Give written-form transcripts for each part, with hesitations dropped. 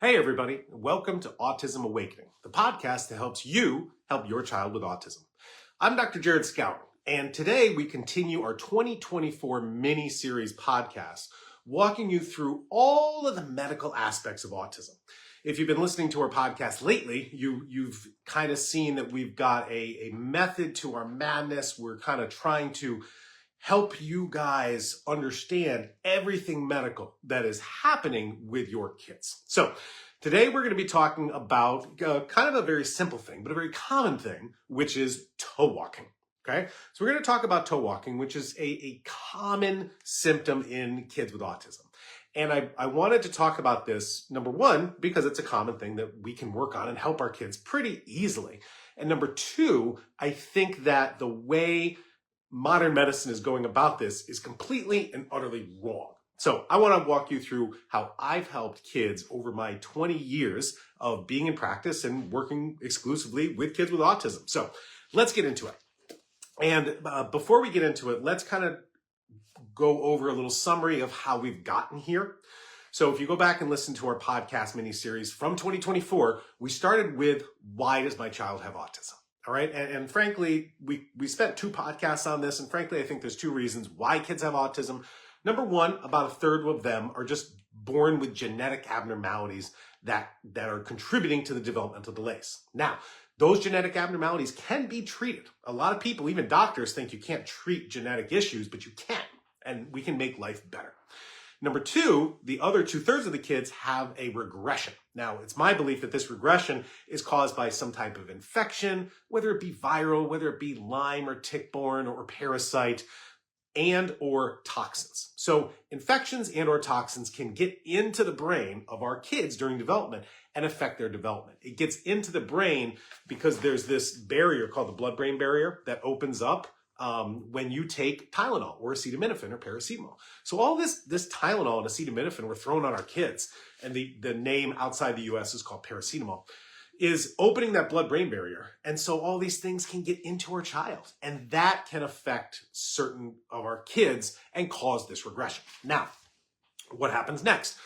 Hey everybody, welcome to Autism Awakening, the podcast that helps you help your child with autism. I'm Dr. Jared Skowron, and today we continue our 2024 mini-series podcast, walking you through all of the medical aspects of autism. If you've been listening to our podcast lately, you've kind of seen that we've got a method to our madness. We're kind of trying to help you guys understand everything medical that is happening with your kids. So today we're going to be talking about kind of a very simple thing, but a very common thing, which is toe walking. Okay, so we're going to talk about toe walking, which is a common symptom in kids with autism. And I wanted to talk about this, number one, because it's a common thing that we can work on and help our kids pretty easily. And number two, I think that the way modern medicine is going about this is completely and utterly wrong. So I want to walk you through how I've helped kids over my 20 years of being in practice and working exclusively with kids with autism. So let's get into it. And before we get into it, let's kind of go over a little summary of how we've gotten here. So if you go back and listen to our podcast mini-series from 2024, we started with, why does my child have autism? All right. And frankly, we spent 2 podcasts on this. And frankly, I think there's 2 reasons why kids have autism. Number one, about a third of them are just born with genetic abnormalities that are contributing to the developmental delays. Now, those genetic abnormalities can be treated. A lot of people, even doctors, think you can't treat genetic issues, but you can, and we can make life better. Number two, the other 2/3 of the kids have a regression. Now, it's my belief that this regression is caused by some type of infection, whether it be viral, whether it be Lyme or tick-borne or parasite, and or toxins. So infections and or toxins can get into the brain of our kids during development and affect their development. It gets into the brain because there's this barrier called the blood-brain barrier that opens up when you take Tylenol or acetaminophen or paracetamol. So all this Tylenol and acetaminophen were thrown on our kids, and the name outside the US is called paracetamol, is opening that blood-brain barrier. And so all these things can get into our child, and that can affect certain of our kids and cause this regression. Now, what happens next?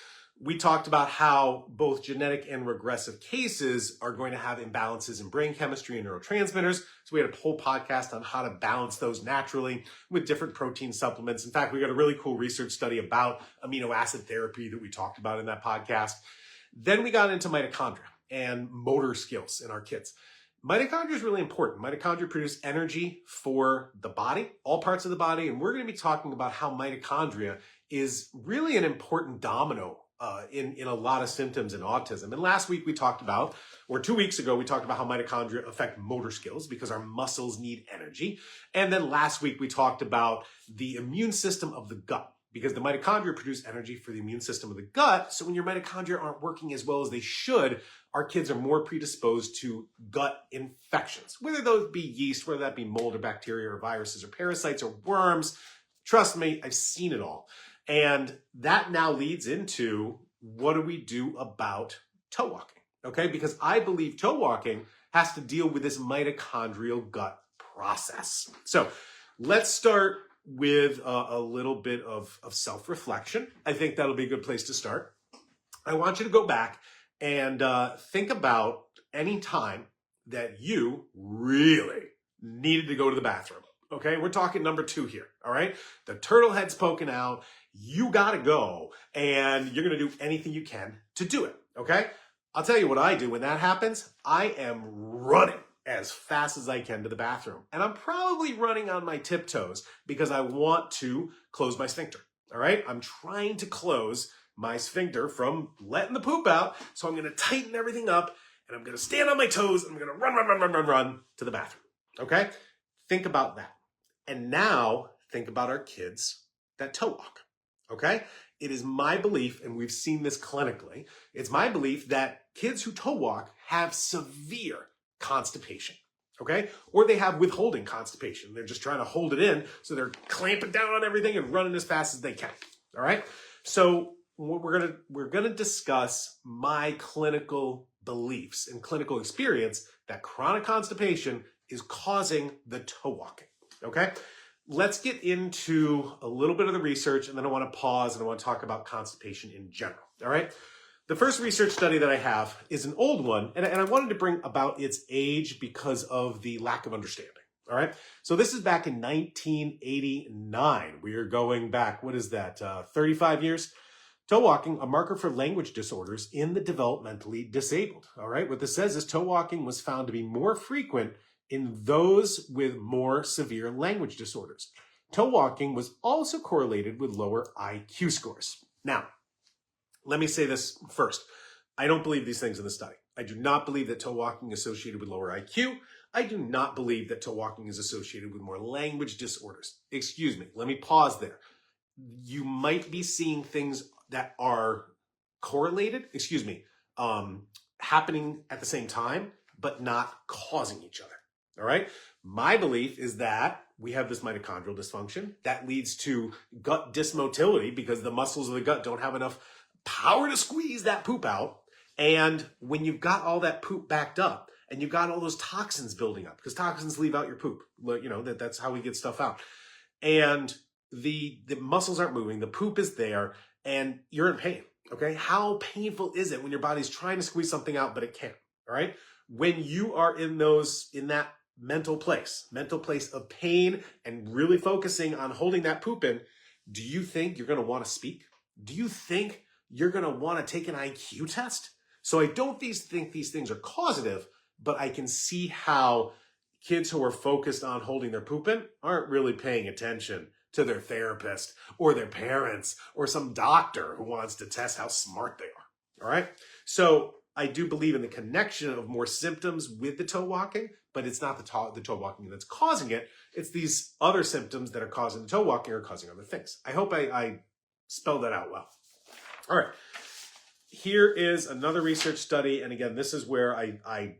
We talked about how both genetic and regressive cases are going to have imbalances in brain chemistry and neurotransmitters. So we had a whole podcast on how to balance those naturally with different protein supplements. In fact, we got a really cool research study about amino acid therapy that we talked about in that podcast. Then we got into mitochondria and motor skills in our kids. Mitochondria is really important. Mitochondria produce energy for the body, all parts of the body. And we're going to be talking about how mitochondria is really an important domino in a lot of symptoms in autism. And last week we talked about, or 2 weeks ago, we talked about how mitochondria affect motor skills because our muscles need energy. And then last week we talked about the immune system of the gut, because the mitochondria produce energy for the immune system of the gut. So when your mitochondria aren't working as well as they should, our kids are more predisposed to gut infections, whether those be yeast, whether that be mold or bacteria or viruses or parasites or worms. Trust me, I've seen it all. And that now leads into, what do we do about toe walking? Okay, because I believe toe walking has to deal with this mitochondrial gut process. So let's start with a little bit of self-reflection. I think that'll be a good place to start. I want you to go back and think about any time that you really needed to go to the bathroom. Okay, we're talking number 2 here, all right? The turtle head's poking out, you gotta go, and you're gonna do anything you can to do it, okay? I'll tell you what I do when that happens. I am running as fast as I can to the bathroom. And I'm probably running on my tiptoes because I want to close my sphincter, all right? I'm trying to close my sphincter from letting the poop out, so I'm gonna tighten everything up, and I'm gonna stand on my toes, and I'm gonna run to the bathroom, okay? Think about that. And now think about our kids that toe walk, okay? It is my belief, and we've seen this clinically, it's my belief that kids who toe walk have severe constipation, okay? Or they have withholding constipation. They're just trying to hold it in, so they're clamping down on everything and running as fast as they can, all right? So we're gonna discuss my clinical beliefs and clinical experience that chronic constipation is causing the toe walking. Okay, let's get into a little bit of the research, and then I want to pause and I want to talk about constipation in general. All right, The first research study that I have is an old one, and I wanted to bring about its age because of the lack of understanding. All right. So this is back in 1989. We are going back, what is that, 35 years? Toe walking, a marker for language disorders in the developmentally disabled. All right. What this says is toe walking was found to be more frequent in those with more severe language disorders. Toe walking was also correlated with lower IQ scores. Now, let me say this first. I don't believe these things in the study. I do not believe that toe walking is associated with lower IQ. I do not believe that toe walking is associated with more language disorders. Excuse me. Let me pause there. You might be seeing things that are correlated, happening at the same time, but not causing each other. All right. My belief is that we have this mitochondrial dysfunction that leads to gut dysmotility because the muscles of the gut don't have enough power to squeeze that poop out. And when you've got all that poop backed up and you've got all those toxins building up, because toxins leave out your poop, that's how we get stuff out. And the muscles aren't moving, the poop is there, and you're in pain. Okay. How painful is it when your body's trying to squeeze something out, but it can't? All right. When you are in that mental place of pain and really focusing on holding that poop in, do you think you're going to want to speak? Do you think you're going to want to take an IQ test? So I don't think these things are causative, but I can see how kids who are focused on holding their poop in aren't really paying attention to their therapist or their parents or some doctor who wants to test how smart they are. All right. So I do believe in the connection of more symptoms with the toe walking, but it's not the toe walking that's causing it. It's these other symptoms that are causing the toe walking or causing other things. I hope I spelled that out well. All right. Here is another research study. And again, this is where I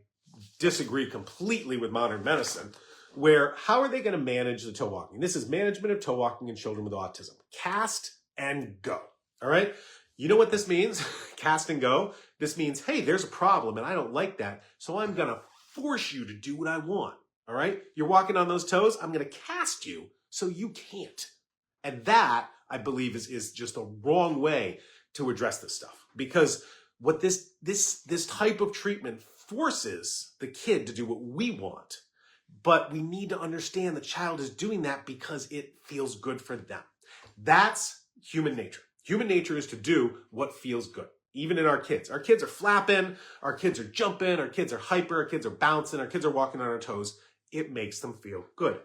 disagree completely with modern medicine, where how are they going to manage the toe walking? This is management of toe walking in children with autism. Cast and go. All right. You know what this means? Cast and go. This means, hey, there's a problem and I don't like that. So I'm going to force you to do what I want. All right. You're walking on those toes. I'm going to cast you so you can't. And that, I believe, is just the wrong way to address this stuff, because what this type of treatment forces the kid to do what we want, but we need to understand the child is doing that because it feels good for them. That's human nature. Human nature is to do what feels good. Even in our kids are flapping, our kids are jumping, our kids are hyper, our kids are bouncing, our kids are walking on our toes. It makes them feel good.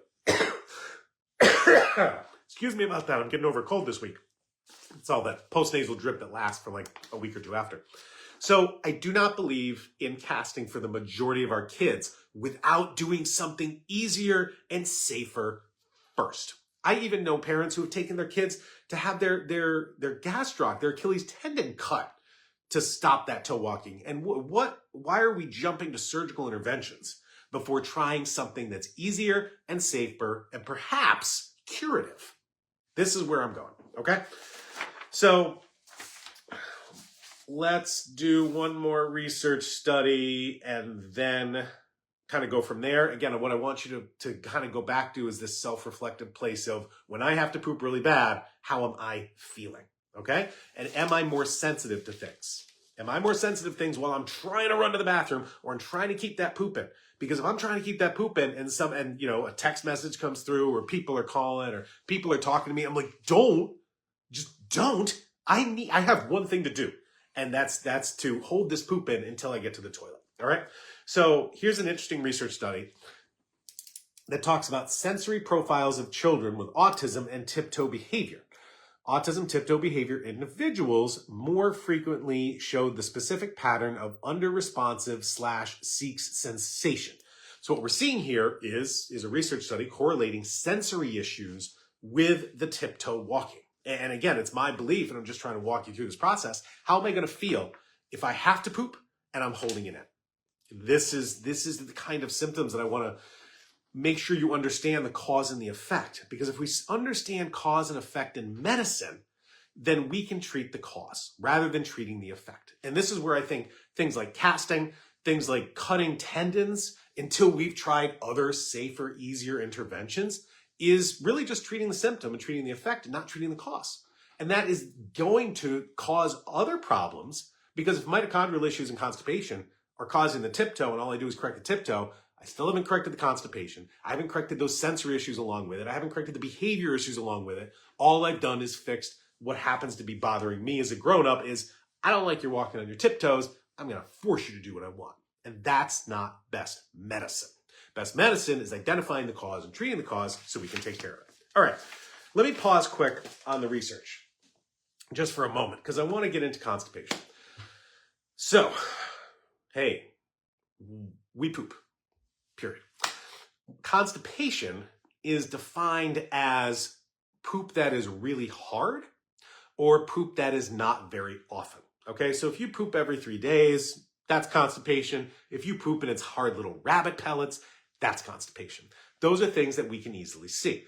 Excuse me about that. I'm getting over a cold this week. It's all that postnasal drip that lasts for like a week or two after. So I do not believe in casting for the majority of our kids without doing something easier and safer first. I even know parents who have taken their kids to have their gastroc, their Achilles tendon cut to stop that toe walking. And why are we jumping to surgical interventions before trying something that's easier and safer and perhaps curative? This is where I'm going, okay? So let's do one more research study and then kind of go from there. Again, what I want you to kind of go back to is this self-reflective place of when I have to poop really bad, how am I feeling? Okay? And am I more sensitive to things? Am I more sensitive to things while I'm trying to run to the bathroom or I'm trying to keep that poop in? Because if I'm trying to keep that poop in and a text message comes through or people are calling or people are talking to me, I'm like, just don't. I have one thing to do. And that's to hold this poop in until I get to the toilet. All right. So here's an interesting research study that talks about sensory profiles of children with autism and tiptoe behavior. Autism tiptoe behavior individuals more frequently showed the specific pattern of under-responsive / seeks sensation. So what we're seeing here is a research study correlating sensory issues with the tiptoe walking. And again, it's my belief, and I'm just trying to walk you through this process. How am I going to feel if I have to poop and I'm holding it in? This is the kind of symptoms that I want to make sure you understand the cause and the effect. Because if we understand cause and effect in medicine, then we can treat the cause rather than treating the effect. And this is where I think things like casting, things like cutting tendons, until we've tried other safer, easier interventions, is really just treating the symptom and treating the effect and not treating the cause. And that is going to cause other problems Because if mitochondrial issues and constipation are causing the tiptoe and all I do is correct the tiptoe, I still haven't corrected the constipation. I haven't corrected those sensory issues along with it. I haven't corrected the behavior issues along with it. All I've done is fixed what happens to be bothering me as a grown-up is, I don't like you walking on your tiptoes. I'm going to force you to do what I want. And that's not best medicine. Best medicine is identifying the cause and treating the cause so we can take care of it. All right, let me pause quick on the research just for a moment because I want to get into constipation. So, hey, we poop, period. Constipation is defined as poop that is really hard or poop that is not very often. Okay, so if you poop every 3 days, that's constipation. If you poop and it's hard little rabbit pellets, that's constipation. Those are things that we can easily see.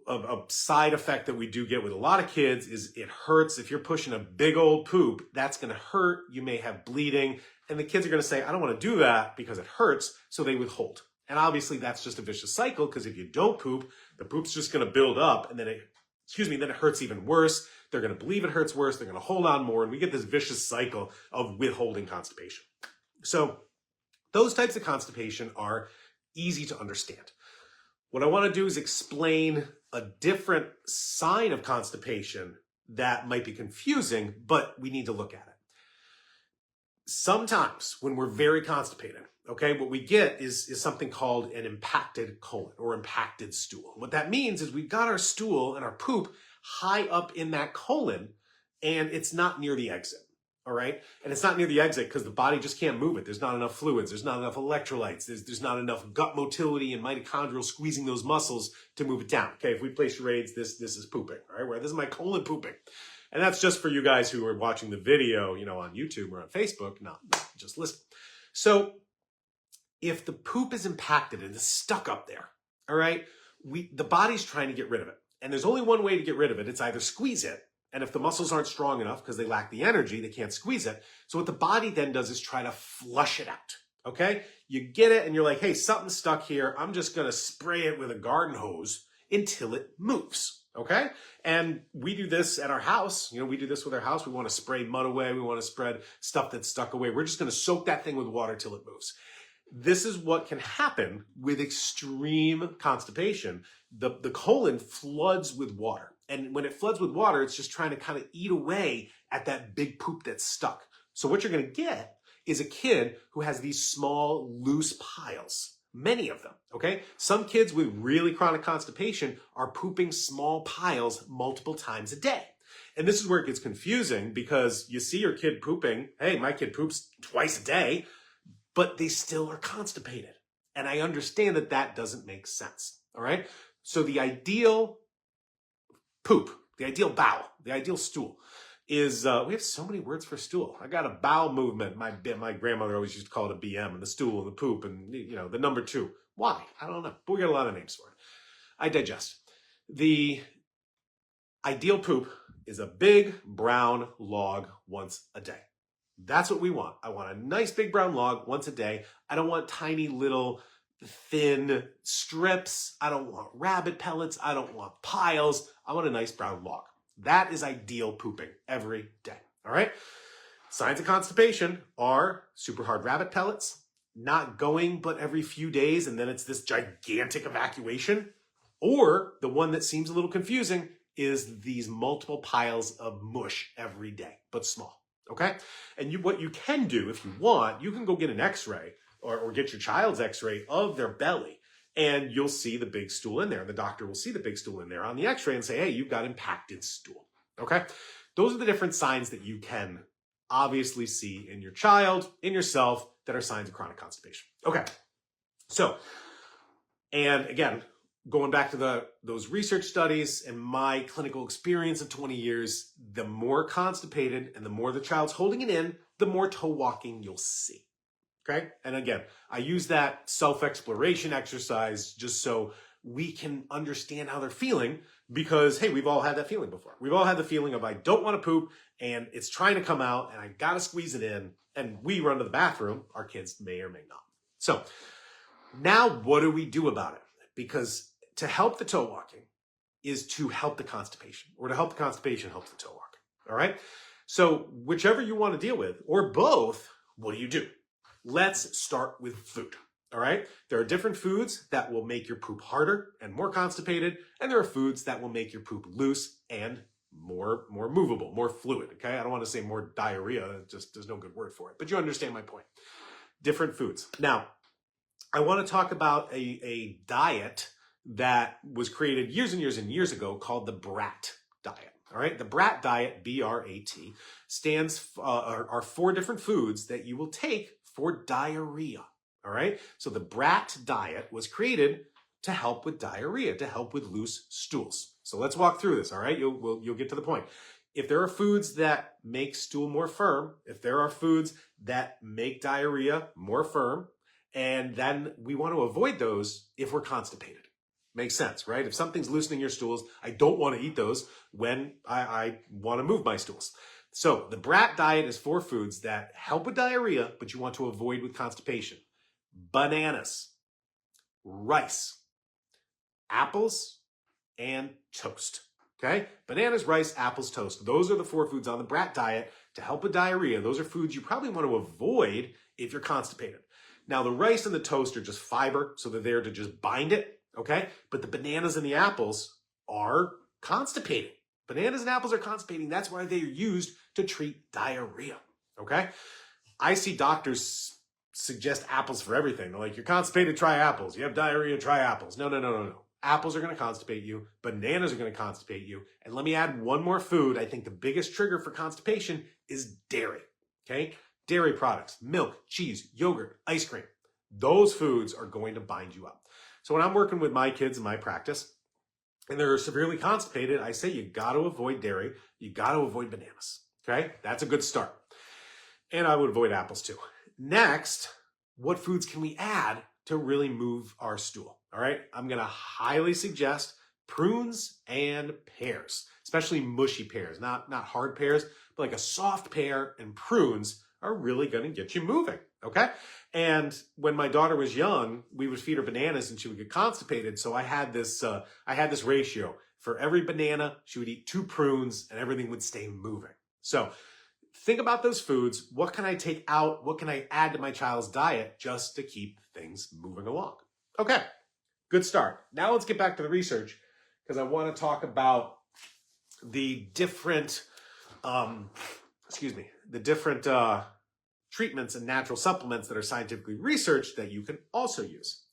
A side effect that we do get with a lot of kids is it hurts. If you're pushing a big old poop, that's going to hurt. You may have bleeding. And the kids are going to say, I don't want to do that because it hurts. So they withhold. And obviously that's just a vicious cycle because if you don't poop, the poop's just going to build up and then it hurts even worse. They're going to believe it hurts worse. They're going to hold on more. And we get this vicious cycle of withholding constipation. So those types of constipation are easy to understand. What I want to do is explain a different sign of constipation that might be confusing, but we need to look at it. Sometimes when we're very constipated, okay, what we get is something called an impacted colon or impacted stool. What that means is we've got our stool and our poop high up in that colon and it's not near the exit. All right. And it's not near the exit because the body just can't move it. There's not enough fluids. There's not enough electrolytes. There's not enough gut motility and mitochondrial squeezing those muscles to move it down. Okay. If we play charades, this is pooping. All right. Where this is my colon pooping. And that's just for you guys who are watching the video, on YouTube or on Facebook, not just listen. So if the poop is impacted and it's stuck up there, all right, the body's trying to get rid of it. And there's only one way to get rid of it. It's either squeeze it. And if the muscles aren't strong enough because they lack the energy, they can't squeeze it. So what the body then does is try to flush it out, okay? You get it and you're like, hey, something's stuck here. I'm just going to spray it with a garden hose until it moves, okay? And we do this at our house. We do this with our house. We want to spray mud away. We want to spread stuff that's stuck away. We're just going to soak that thing with water till it moves. This is what can happen with extreme constipation. The colon floods with water. And when it floods with water, it's just trying to kind of eat away at that big poop that's stuck. So what you're going to get is a kid who has these small, loose piles, many of them, okay? Some kids with really chronic constipation are pooping small piles multiple times a day. And this is where it gets confusing because you see your kid pooping. Hey, my kid poops twice a day, but they still are constipated. And I understand that that doesn't make sense, all right? So the ideal poop, the ideal bowel, the ideal stool is, we have so many words for stool. I got a bowel movement. My grandmother always used to call it a BM, and the stool and the poop and, the number 2. Why? I don't know, but we got a lot of names for it. I digest. The ideal poop is a big brown log once a day. That's what we want. I want a nice big brown log once a day. I don't want tiny little thin strips. I don't want rabbit pellets. I don't want piles. I want a nice brown log. That is ideal pooping every day. All right. Signs of constipation are super hard rabbit pellets, not going but every few days, and then it's this gigantic evacuation. Or the one that seems a little confusing is these multiple piles of mush every day, but small. Okay. And what you can do if you want, you can go get an x-ray or get your child's x-ray of their belly and you'll see the big stool in there. And the doctor will see the big stool in there on the x-ray and say, hey, you've got impacted stool. Okay. Those are the different signs that you can obviously see in your child, in yourself, that are signs of chronic constipation. Okay. So, and again, going back to those research studies and my clinical experience of 20 years, the more constipated and the more the child's holding it in, the more toe walking you'll see. Okay. And again, I use that self-exploration exercise just so we can understand how they're feeling because, hey, we've all had that feeling before. We've all had the feeling of I don't want to poop and it's trying to come out and I got to squeeze it in and we run to the bathroom. Our kids may or may not. So now what do we do about it? Because to help the toe walking is to help the constipation, or to help the constipation helps the toe walking. All right. So whichever you want to deal with, or both, what do? Let's start with food. All right. There are different foods that will make your poop harder and more constipated, and there are foods that will make your poop loose and more movable, more fluid. Okay. I don't want to say more diarrhea. Just there's no good word for it, but you understand my point. Different foods. Now, I want to talk about a diet that was created years and years and years ago called the BRAT diet. All right. The BRAT diet, B-R-A-T, are 4 different foods that you will take for diarrhea. All right. So the BRAT diet was created to help with diarrhea, to help with loose stools. So let's walk through this. All right. You'll get to the point. If there are foods that make stool more firm, if there are foods that make diarrhea more firm, and then we want to avoid those if we're constipated. Makes sense, right? If something's loosening your stools, I don't want to eat those when I want to move my stools. So the BRAT diet is 4 foods that help with diarrhea, but you want to avoid with constipation. Bananas, rice, apples, and toast. Okay? Bananas, rice, apples, toast. Those are the 4 foods on the BRAT diet to help with diarrhea. Those are foods you probably want to avoid if you're constipated. Now, the rice and the toast are just fiber, so they're there to just bind it, okay? But the bananas and the apples are constipating. Bananas and apples are constipating. That's why they're used to treat diarrhea, okay? I see doctors suggest apples for everything. They're like, you're constipated, try apples. You have diarrhea, try apples. No. Apples are going to constipate you. Bananas are going to constipate you. And let me add one more food. I think the biggest trigger for constipation is dairy, okay? Dairy products, milk, cheese, yogurt, ice cream. Those foods are going to bind you up. So when I'm working with my kids in my practice and they're severely constipated, I say you got to avoid dairy. You got to avoid bananas, okay? That's a good start. And I would avoid apples too. Next, what foods can we add to really move our stool? All right, I'm going to highly suggest prunes and pears, especially mushy pears, not hard pears, but like a soft pear and prunes are really going to get you moving, okay? And when my daughter was young, we would feed her bananas and she would get constipated. So I had this ratio. For every banana, she would eat 2 prunes and everything would stay moving. So think about those foods. What can I take out? What can I add to my child's diet just to keep things moving along? Okay, good start. Now let's get back to the research because I want to talk about the different, treatments and natural supplements that are scientifically researched that you can also use.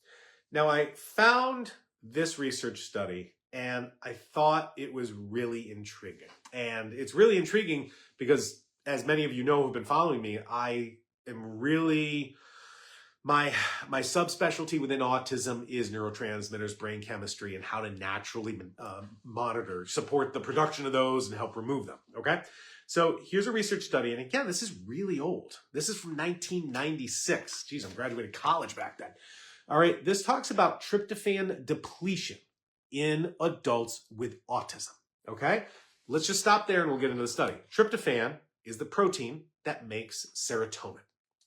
Now, I found this research study and I thought it was really intriguing. And it's really intriguing because, as many of you know who've been following me, I am really, my subspecialty within autism is neurotransmitters, brain chemistry, and how to naturally support the production of those and help remove them, okay? So here's a research study, and again, this is really old. This is from 1996. Geez, I graduated college back then. All right, this talks about tryptophan depletion in adults with autism, okay? Let's just stop there and we'll get into the study. Tryptophan is the protein that makes serotonin.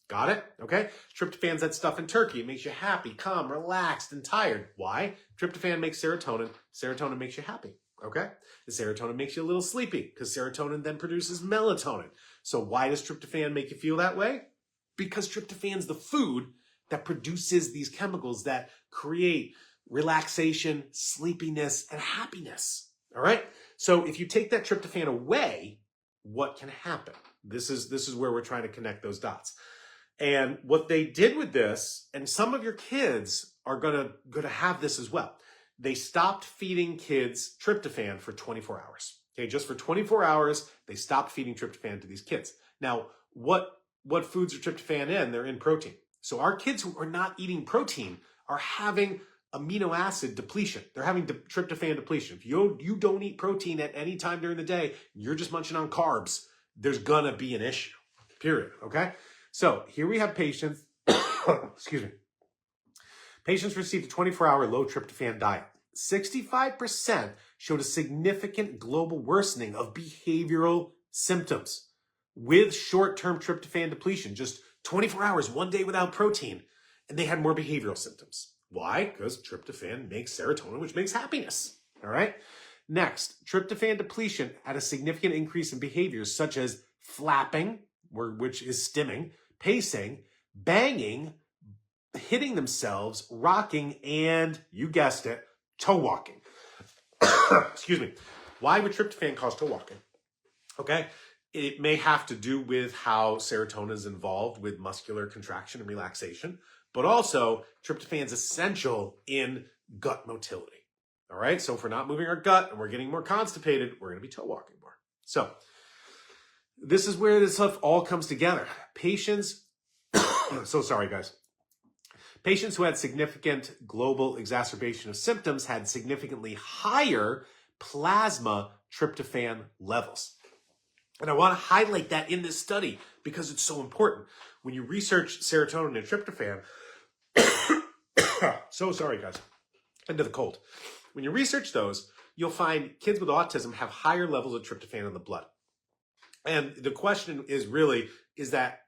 Got it? Okay? Tryptophan's that stuff in turkey. It makes you happy, calm, relaxed, and tired. Why? Tryptophan makes serotonin. Serotonin makes you happy. Okay? The serotonin makes you a little sleepy because serotonin then produces melatonin. So why does tryptophan make you feel that way? Because tryptophan's the food that produces these chemicals that create relaxation, sleepiness, and happiness. All right? So if you take that tryptophan away, what can happen? This is where we're trying to connect those dots. And what they did with this, and some of your kids are gonna have this as well. They stopped feeding kids tryptophan for 24 hours. Okay, just for 24 hours, they stopped feeding tryptophan to these kids. Now, what foods are tryptophan in? They're in protein. So our kids who are not eating protein are having amino acid depletion. They're having tryptophan depletion. If you don't eat protein at any time during the day, you're just munching on carbs, there's gonna be an issue, period, okay? So here we have patients, excuse me. Patients received a 24-hour low tryptophan diet. 65% showed a significant global worsening of behavioral symptoms with short-term tryptophan depletion, just 24 hours, one day without protein, and they had more behavioral symptoms. Why? Because tryptophan makes serotonin, which makes happiness, all right? Next, tryptophan depletion had a significant increase in behaviors such as flapping, which is stimming, pacing, banging, hitting themselves, rocking, and you guessed it, toe walking. Excuse me. Why would tryptophan cause toe walking? Okay. It may have to do with how serotonin is involved with muscular contraction and relaxation, but also tryptophan is essential in gut motility. All right. So if we're not moving our gut and we're getting more constipated, we're going to be toe walking more. So this is where this stuff all comes together. Patients, so sorry guys. Patients who had significant global exacerbation of symptoms had significantly higher plasma tryptophan levels. And I want to highlight that in this study because it's so important. When you research serotonin and tryptophan, so sorry guys, into the cold. When you research those, you'll find kids with autism have higher levels of tryptophan in the blood. And the question is really, is that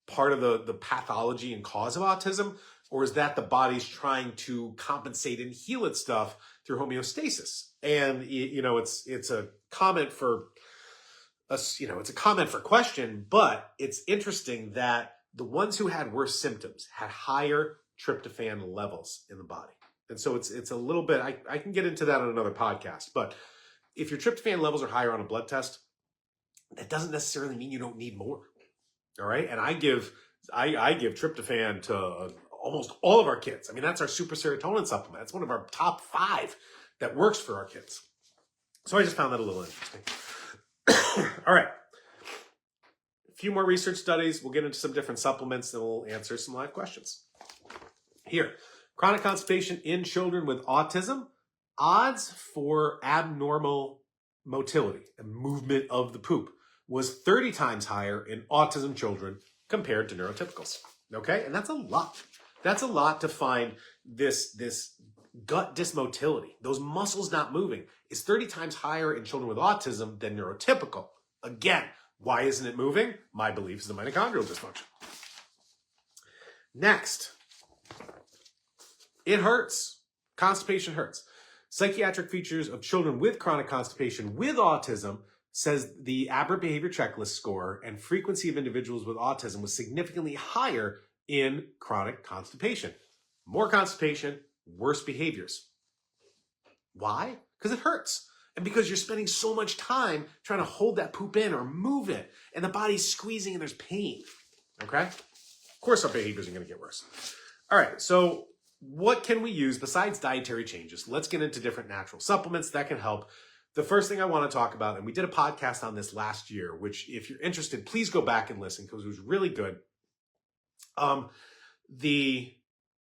part of the pathology and cause of autism? Or is that the body's trying to compensate and heal its stuff through homeostasis? And, you know, it's a comment for us, you know, it's a comment for question, but it's interesting that the ones who had worse symptoms had higher tryptophan levels in the body. And so it's a little bit, I can get into that on another podcast, but if your tryptophan levels are higher on a blood test, that doesn't necessarily mean you don't need more. All right. And I give tryptophan to almost all of our kids. I mean, that's our super serotonin supplement. It's one of our top 5 that works for our kids. So I just found that a little interesting. All right. A few more research studies. We'll get into some different supplements and we'll answer some live questions. Here, chronic constipation in children with autism. Odds for abnormal motility and movement of the poop was 30 times higher in autism children compared to neurotypicals. Okay? And that's a lot. That's a lot to find this gut dysmotility. Those muscles not moving is 30 times higher in children with autism than neurotypical. Again, why isn't it moving? My belief is the mitochondrial dysfunction. Next, it hurts. Constipation hurts. Psychiatric features of children with chronic constipation with autism says the aberrant behavior checklist score and frequency of individuals with autism was significantly higher in chronic constipation. More constipation, worse behaviors. Why? Because it hurts. And because you're spending so much time trying to hold that poop in or move it, and the body's squeezing and there's pain. Okay? Of course our behaviors are going to get worse. All right, so what can we use besides dietary changes? Let's get into different natural supplements that can help. The first thing I want to talk about, and we did a podcast on this last year, which if you're interested, please go back and listen because it was really good. The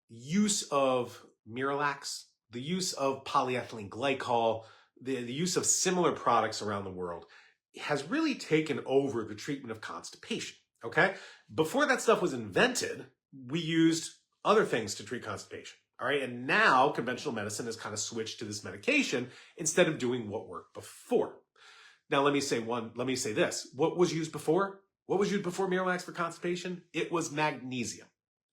use of Miralax, the use of polyethylene glycol, the use of similar products around the world has really taken over the treatment of constipation, okay? Before that stuff was invented, we used other things to treat constipation, all right? And now conventional medicine has kind of switched to this medication instead of doing what worked before. Now, let me say this. What was used before? What was used before Miralax for constipation? It was magnesium.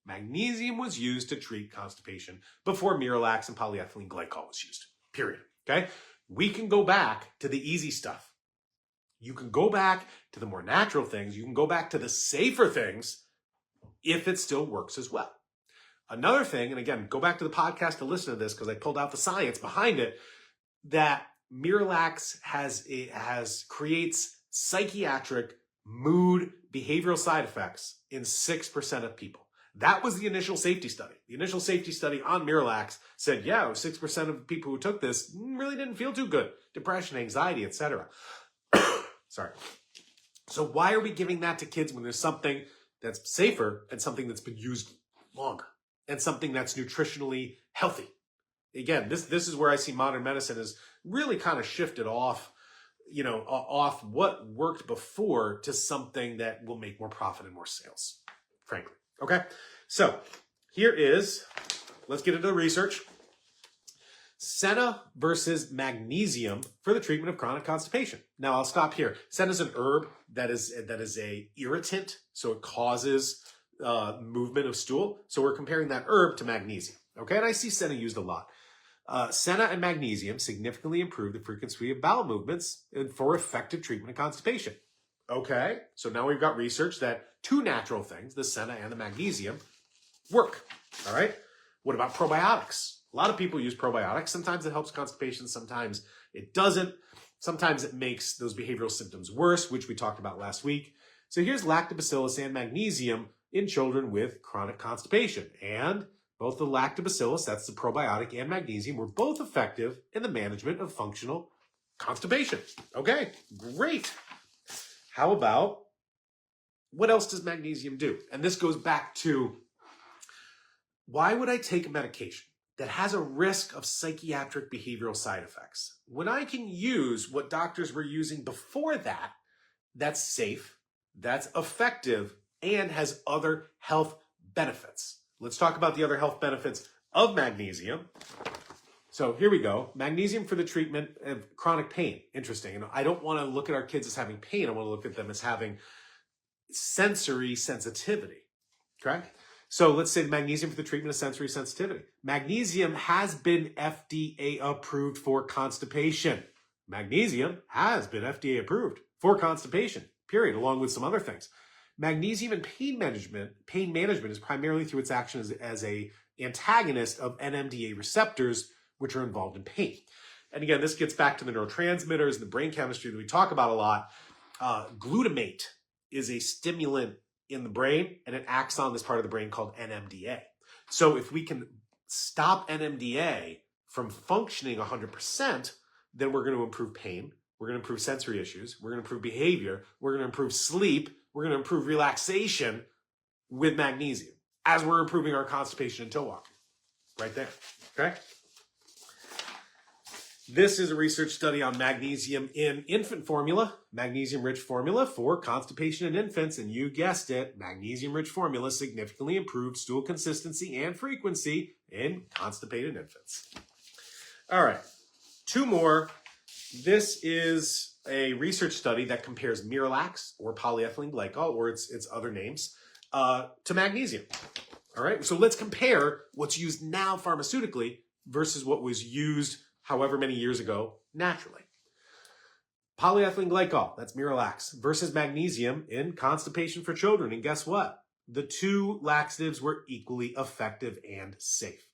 Magnesium was used to treat constipation before Miralax and polyethylene glycol was used, period, okay? We can go back to the easy stuff. You can go back to the more natural things. You can go back to the safer things if it still works as well. Another thing, and again, go back to the podcast to listen to this because I pulled out the science behind it, that Miralax creates psychiatric, mood, behavioral side effects in 6% of people. That was the initial safety study. The initial safety study on Miralax said, yeah, 6% of people who took this really didn't feel too good. Depression, anxiety, etc. Sorry. So why are we giving that to kids when there's something that's safer and something that's been used longer and something that's nutritionally healthy? Again, this is where I see modern medicine has really kind of shifted off what worked before to something that will make more profit and more sales, frankly. Okay, so let's get into the research. Senna versus magnesium for the treatment of chronic constipation. Now I'll stop here. Senna is an herb that is a irritant, so it causes movement of stool. So we're comparing that herb to magnesium. Okay, and I see senna used a lot. Senna and magnesium significantly improve the frequency of bowel movements for effective treatment of constipation. Okay, so now we've got research that two natural things, the senna and the magnesium, work. All right, what about probiotics? A lot of people use probiotics. Sometimes it helps constipation, sometimes it doesn't. Sometimes it makes those behavioral symptoms worse, which we talked about last week. So here's lactobacillus and magnesium in children with chronic constipation. And both the lactobacillus, that's the probiotic, and magnesium were both effective in the management of functional constipation. Okay, great. How about, what else does magnesium do? And this goes back to, why would I take a medication that has a risk of psychiatric behavioral side effects when I can use what doctors were using before that, that's safe, that's effective, and has other health benefits? Let's talk about the other health benefits of magnesium. So here we go. Magnesium for the treatment of chronic pain. Interesting. And I don't want to look at our kids as having pain. I want to look at them as having sensory sensitivity. Okay? So let's say magnesium for the treatment of sensory sensitivity. Magnesium has been FDA approved for constipation. Magnesium has been FDA approved for constipation, period, along with some other things. Magnesium in pain management is primarily through its action as a antagonist of NMDA receptors, which are involved in pain. And again, this gets back to the neurotransmitters and the brain chemistry that we talk about a lot. Glutamate is a stimulant in the brain, and it acts on this part of the brain called NMDA. So if we can stop NMDA from functioning 100%, then we're going to improve pain, we're going to improve sensory issues, we're going to improve behavior, we're going to improve sleep, we're going to improve relaxation with magnesium as we're improving our constipation and toe walking. Right there, okay? This is a research study on magnesium in infant formula, magnesium-rich formula for constipation in infants, and you guessed it, magnesium-rich formula significantly improved stool consistency and frequency in constipated infants. All right, two more. This is a research study that compares Miralax, or polyethylene glycol, or its other names, to magnesium. All right, so let's compare what's used now pharmaceutically versus what was used however many years ago naturally. Polyethylene glycol, that's Miralax, versus magnesium in constipation for children. And guess what? The two laxatives were equally effective and safe.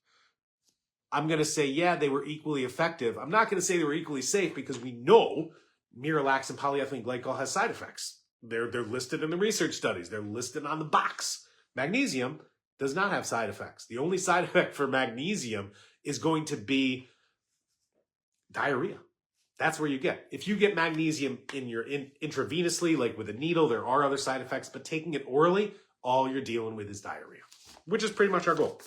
I'm going to say, yeah, they were equally effective. I'm not going to say they were equally safe because we know Miralax and polyethylene glycol has side effects. They're listed in the research studies. They're listed on the box. Magnesium does not have side effects. The only side effect for magnesium is going to be diarrhea. That's where you get. If you get magnesium intravenously, like with a needle, there are other side effects, but taking it orally, all you're dealing with is diarrhea, which is pretty much our goal.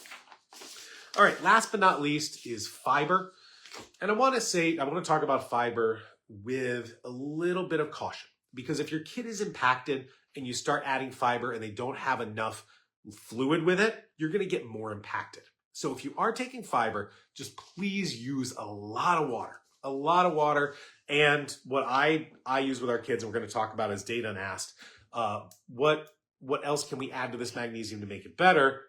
All right, last but not least is fiber. And I want to talk about fiber with a little bit of caution, because if your kid is impacted and you start adding fiber and they don't have enough fluid with it, you're going to get more impacted. So if you are taking fiber, just please use a lot of water. And what I use with our kids, and we're going to talk about as Dayton asked, what else can we add to this magnesium to make it better?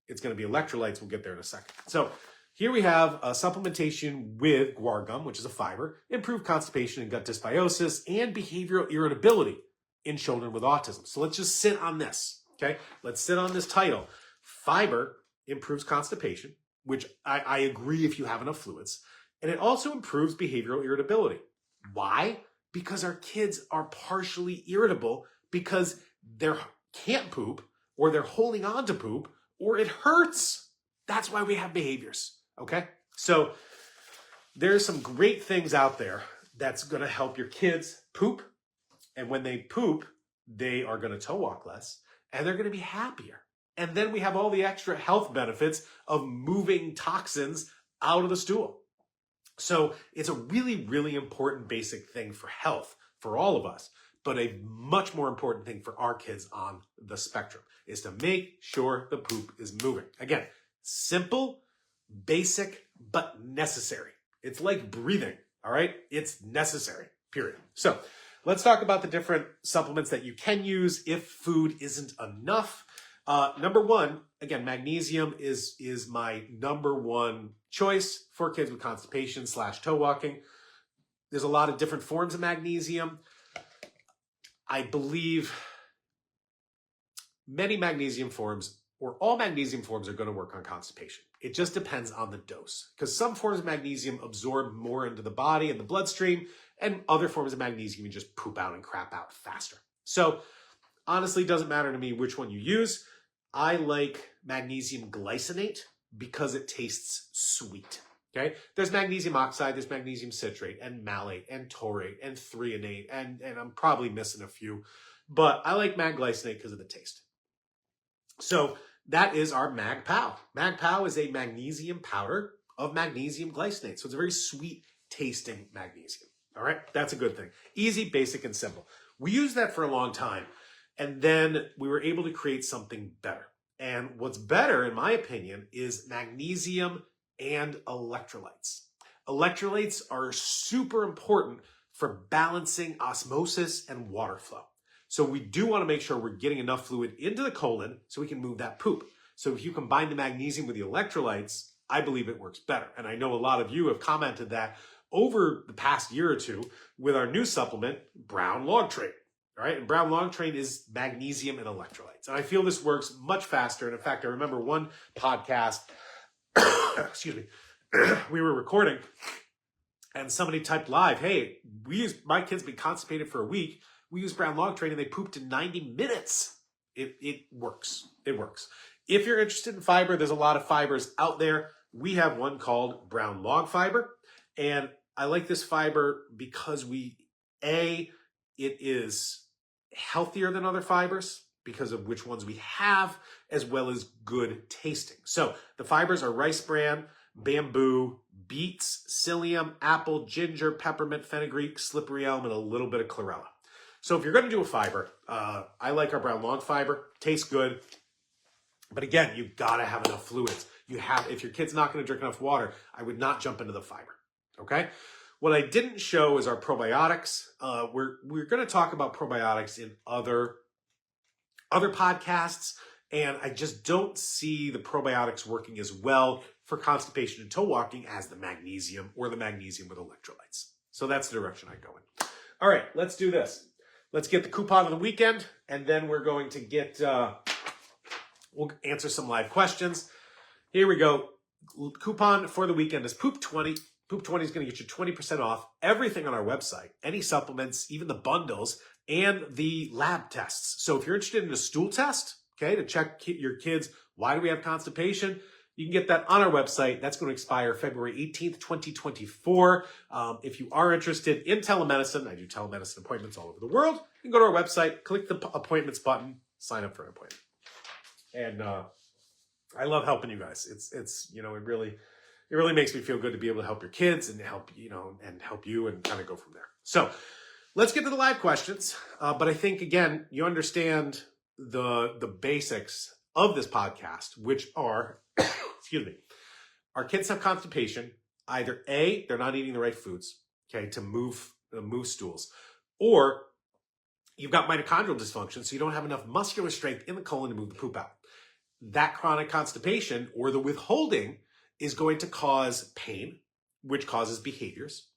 It's going to be electrolytes. We'll get there in a second. So here we have a supplementation with guar gum, which is a fiber, improved constipation and gut dysbiosis, and behavioral irritability in children with autism. So let's just sit on this, okay? Let's sit on this title. Fiber improves constipation, which I agree if you have enough fluids. And it also improves behavioral irritability. Why? Because our kids are partially irritable because they can't poop, or they're holding on to poop, or it hurts. That's why we have behaviors, okay? So there's some great things out there that's going to help your kids poop. And when they poop, they are going to toe walk less, and they're going to be happier. And then we have all the extra health benefits of moving toxins out of the stool. So it's a really, really important basic thing for health for all of us. But a much more important thing for our kids on the spectrum is to make sure the poop is moving. Again, simple, basic, but necessary. It's like breathing, all right? It's necessary, period. So let's talk about the different supplements that you can use if food isn't enough. Number one, again, magnesium is my number one choice for kids with constipation / toe walking. There's a lot of different forms of magnesium. I believe many magnesium forms or all magnesium forms are going to work on constipation. It just depends on the dose, because some forms of magnesium absorb more into the body and the bloodstream, and other forms of magnesium you just poop out and crap out faster. So honestly, it doesn't matter to me which one you use. I like magnesium glycinate because it tastes sweet. Okay, there's magnesium oxide, there's magnesium citrate, and malate, and taurate, and threonate, and I'm probably missing a few, but I like mag glycinate because of the taste. So that is our MagPow. MagPow is a magnesium powder of magnesium glycinate. So it's a very sweet tasting magnesium. All right, that's a good thing. Easy, basic, and simple. We used that for a long time, and then we were able to create something better. And what's better, in my opinion, is magnesium and electrolytes. Electrolytes are super important for balancing osmosis and water flow. So we do want to make sure we're getting enough fluid into the colon so we can move that poop. So if you combine the magnesium with the electrolytes, I believe it works better. And I know a lot of you have commented that over the past year or two with our new supplement, Brown Log Train. All right, and Brown Log Train is magnesium and electrolytes. And I feel this works much faster. And in fact, I remember one podcast, excuse me, we were recording and somebody typed live, hey, my kid's been constipated for a week. We use Brown Log Train and they pooped in 90 minutes. It works. It works. If you're interested in fiber, there's a lot of fibers out there. We have one called Brown Log Fiber. And I like this fiber because it is healthier than other fibers because of which ones we have, as well as good tasting. So the fibers are rice bran, bamboo, beets, psyllium, apple, ginger, peppermint, fenugreek, slippery elm, and a little bit of chlorella. So if you're going to do a fiber, I like our Brown Log Fiber. Tastes good. But again, you've got to have enough fluids. If your kid's not going to drink enough water, I would not jump into the fiber. Okay? What I didn't show is our probiotics. We're going to talk about probiotics in other podcasts, and I just don't see the probiotics working as well for constipation and toe walking as the magnesium or the magnesium with electrolytes. So that's the direction I go in. All right, let's do this. Let's get the coupon of the weekend, and then we're going to get, we'll answer some live questions. Here we go. Coupon for the weekend is Poop20. Poop20 is going to get you 20% off everything on our website, any supplements, even the bundles, and the lab tests. So if you're interested in a stool test, okay, to check your kids, why do we have constipation? You can get that on our website. That's going to expire February 18th, 2024. If you are interested in telemedicine, I do telemedicine appointments all over the world. You can go to our website, click the appointments button, sign up for an appointment. And I love helping you guys. It's it really makes me feel good to be able to help your kids and help you and kind of go from there. So let's get to the live questions. But I think, again, you understand the basics of this podcast, which are, excuse me, our kids have constipation. Either A, they're not eating the right foods, okay, to move stools, or you've got mitochondrial dysfunction, so you don't have enough muscular strength in the colon to move the poop out. That chronic constipation or the withholding is going to cause pain, which causes behaviors.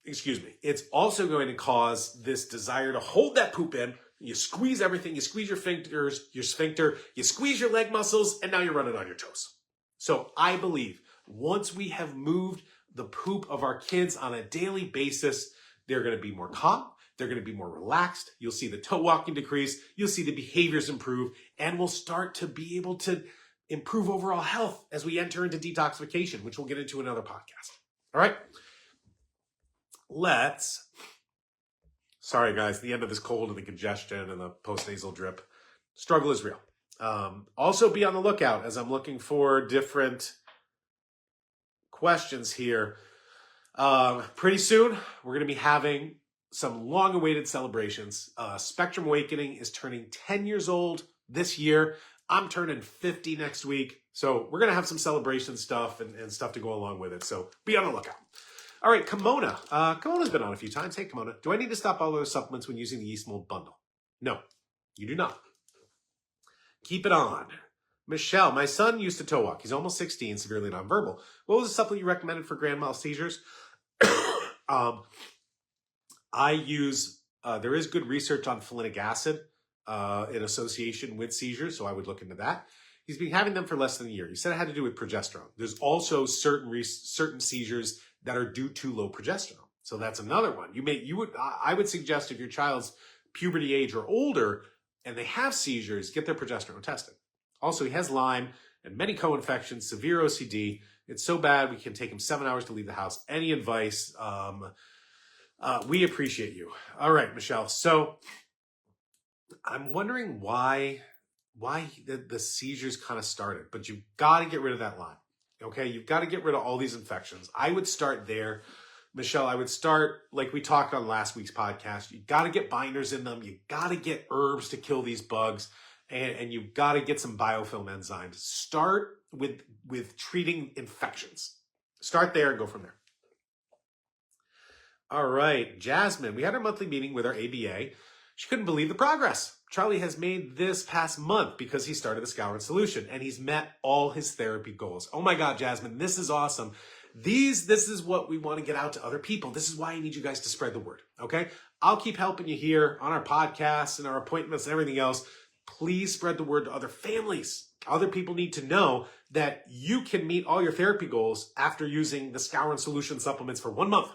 Excuse me. It's also going to cause this desire to hold that poop in. You squeeze everything. You squeeze your fingers, your sphincter, you squeeze your leg muscles, and now you're running on your toes. So I believe once we have moved the poop of our kids on a daily basis, they're going to be more calm. They're going to be more relaxed. You'll see the toe walking decrease. You'll see the behaviors improve, and we'll start to be able to improve overall health as we enter into detoxification, which we'll get into another podcast. All right. Sorry guys, the end of this cold and the congestion and the post-nasal drip. Struggle is real. Also be on the lookout as I'm looking for different questions here. Pretty soon, we're going to be having some long-awaited celebrations. Spectrum Awakening is turning 10 years old this year. I'm turning 50 next week. So we're going to have some celebration stuff and stuff to go along with it. So be on the lookout. All right, Kimona. Kimona's been on a few times. Hey, Kimona. Do I need to stop all those supplements when using the yeast mold bundle? No, you do not. Keep it on. Michelle, my son used to toe walk. He's almost 16, severely nonverbal. What was the supplement you recommended for grand mal seizures? I use There is good research on folinic acid in association with seizures, so I would look into that. He's been having them for less than a year. He said it had to do with progesterone. There's also certain seizures that are due to low progesterone. So that's another one. I would suggest if your child's puberty age or older and they have seizures, get their progesterone tested. Also, he has Lyme and many co-infections, severe OCD. It's so bad we can take him 7 hours to leave the house. Any advice? We appreciate you. All right, Michelle. So I'm wondering why the seizures kind of started, but you've got to get rid of that Lyme. Okay, you've got to get rid of all these infections. I would start there. Michelle, I would start, like we talked on last week's podcast, you got to get binders in them. You got to get herbs to kill these bugs, and you've got to get some biofilm enzymes. Start with treating infections. Start there and go from there. All right, Jasmine, we had our monthly meeting with our ABA. She couldn't believe the progress Charlie has made this past month because he started the Skowron solution and he's met all his therapy goals. Oh my God, Jasmine, this is awesome. This is what we want to get out to other people. This is why I need you guys to spread the word, okay? I'll keep helping you here on our podcasts and our appointments and everything else. Please spread the word to other families. Other people need to know that you can meet all your therapy goals after using the Skowron solution supplements for 1 month.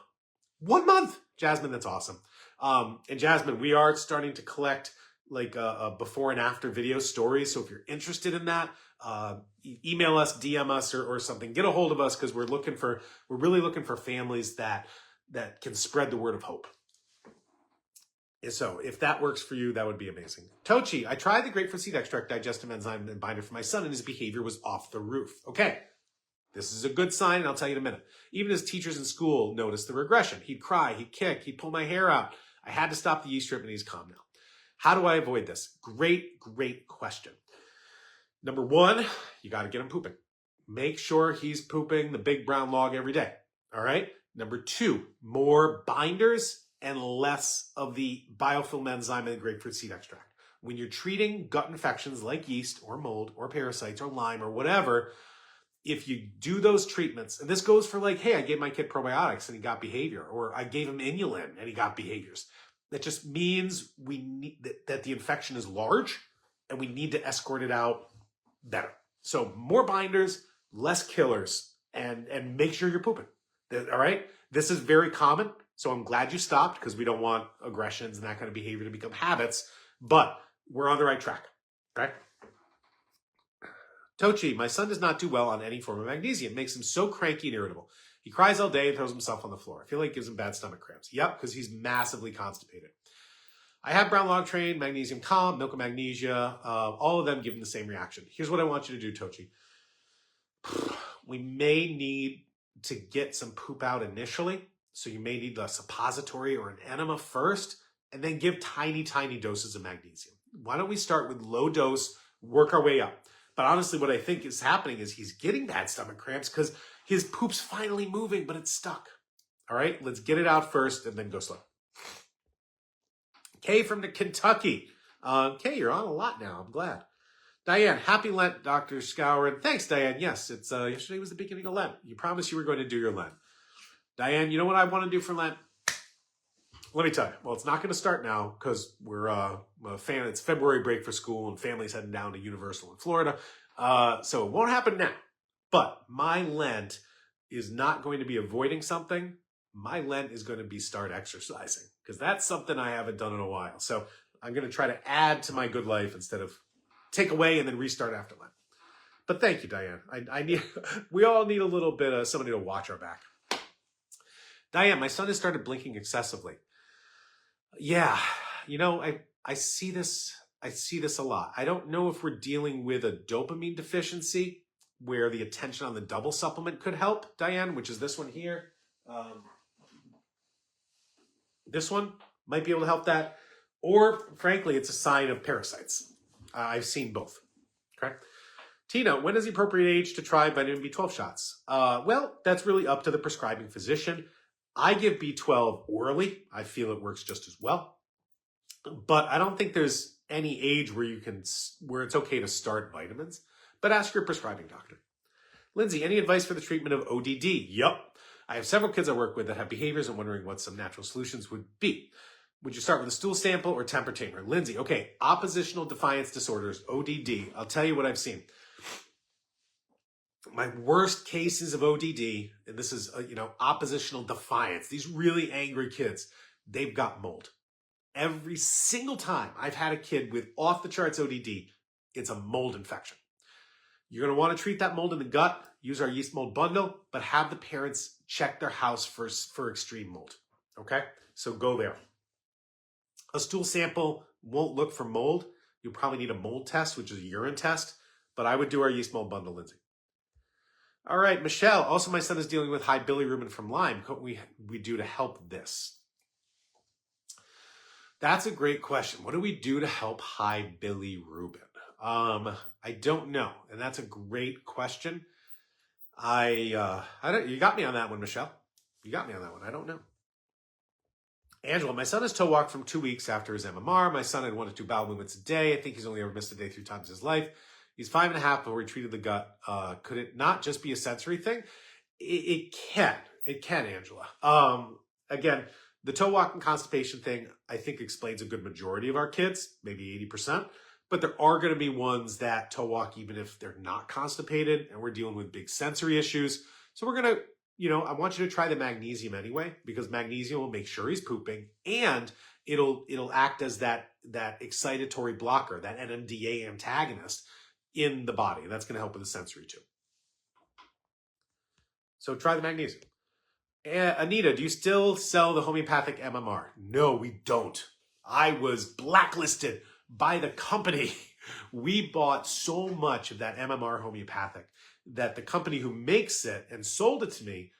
1 month! Jasmine, that's awesome. And Jasmine, we are starting to collect like a before and after video stories. So if you're interested in that, email us, DM us or something. Get a hold of us because we're really looking for families that can spread the word of hope. And so if that works for you, that would be amazing. Tochi, I tried the grapefruit seed extract, digestive enzyme, and binder for my son, and his behavior was off the roof. Okay. This is a good sign, and I'll tell you in a minute. Even his teachers in school noticed the regression. He'd cry, he'd kick, he'd pull my hair out. I had to stop the yeast trip, and he's calm now. How do I avoid this? Great question. Number one, you got to get him pooping. Make sure he's pooping the big brown log every day. All right? Number two, more binders and less of the biofilm enzyme in the grapefruit seed extract. When you're treating gut infections like yeast or mold or parasites or Lyme or whatever, if you do those treatments, and this goes for like, hey, I gave my kid probiotics and he got behavior, or I gave him inulin and he got behaviors. That just means we need that the infection is large and we need to escort it out better. So more binders, less killers, and make sure you're pooping. All right? This is very common. So I'm glad you stopped because we don't want aggressions and that kind of behavior to become habits, but we're on the right track. Okay? Tochi, my son does not do well on any form of magnesium. It makes him so cranky and irritable. He cries all day and throws himself on the floor. I feel like it gives him bad stomach cramps. Yep, because he's massively constipated. I have brown log train, magnesium calm, milk of magnesia. All of them give him the same reaction. Here's what I want you to do, Tochi. We may need to get some poop out initially. So you may need a suppository or an enema first, and then give tiny doses of magnesium. Why don't we start with low dose, work our way up? But honestly, what I think is happening is he's getting bad stomach cramps because his poop's finally moving, but it's stuck. All right, let's get it out first and then go slow. Kay from the Kentucky. Kay, you're on a lot now. I'm glad. Diane, happy Lent, Dr. Skowron. Thanks, Diane. Yes, it's yesterday was the beginning of Lent. You promised you were going to do your Lent. Diane, you know what I want to do for Lent? Let me tell you. Well, it's not going to start now because we're it's February break for school and family's heading down to Universal in Florida. So it won't happen now. But my Lent is not going to be avoiding something. My Lent is going to be start exercising because that's something I haven't done in a while. So I'm going to try to add to my good life instead of take away and then restart after Lent. But thank you, Diane. We all need a little bit of somebody to watch our back. Diane, my son has started blinking excessively. Yeah, you know, I see this a lot. I don't know if we're dealing with a dopamine deficiency where the attention on the double supplement could help, Diane, which is this one here. This one might be able to help that. Or, frankly, it's a sign of parasites. I've seen both. Okay. Tina, when is the appropriate age to try vitamin B12 shots? Well, that's really up to the prescribing physician. I give B12 orally. I feel it works just as well. But I don't think there's any age where it's okay to start vitamins. But ask your prescribing doctor. Lindsay, any advice for the treatment of ODD? Yep. I have several kids I work with that have behaviors and wondering what some natural solutions would be. Would you start with a stool sample or temper tamer? Lindsay, okay, oppositional defiance disorders, ODD. I'll tell you what I've seen. My worst cases of ODD, and this is, oppositional defiance. These really angry kids, they've got mold. Every single time I've had a kid with off the charts ODD, it's a mold infection. You're going to want to treat that mold in the gut, use our yeast mold bundle, but have the parents check their house for extreme mold. Okay? So go there. A stool sample won't look for mold. You'll probably need a mold test, which is a urine test, but I would do our yeast mold bundle, Lindsay. All right, Michelle. Also, my son is dealing with high bilirubin from Lyme. What we do to help this? That's a great question. What do we do to help high bilirubin? I don't know, and that's a great question. I don't. You got me on that one, Michelle. You got me on that one. I don't know. Angela, my son has toe walked from 2 weeks after his MMR. My son had 1 to 2 bowel movements a day. I think he's only ever missed a day 3 times in his life. He's 5.5 before we treated the gut. Could it not just be a sensory thing? It can. It can, Angela. Again, the toe walk and constipation thing, I think, explains a good majority of our kids, maybe 80%. But there are going to be ones that toe walk even if they're not constipated, and we're dealing with big sensory issues. So we're going to, I want you to try the magnesium anyway, because magnesium will make sure he's pooping, and it'll act as that excitatory blocker, that NMDA antagonist in the body. That's going to help with the sensory too. So try the magnesium. Anita, do you still sell the homeopathic MMR? No, we don't. I was blacklisted by the company. We bought so much of that MMR homeopathic that the company who makes it and sold it to me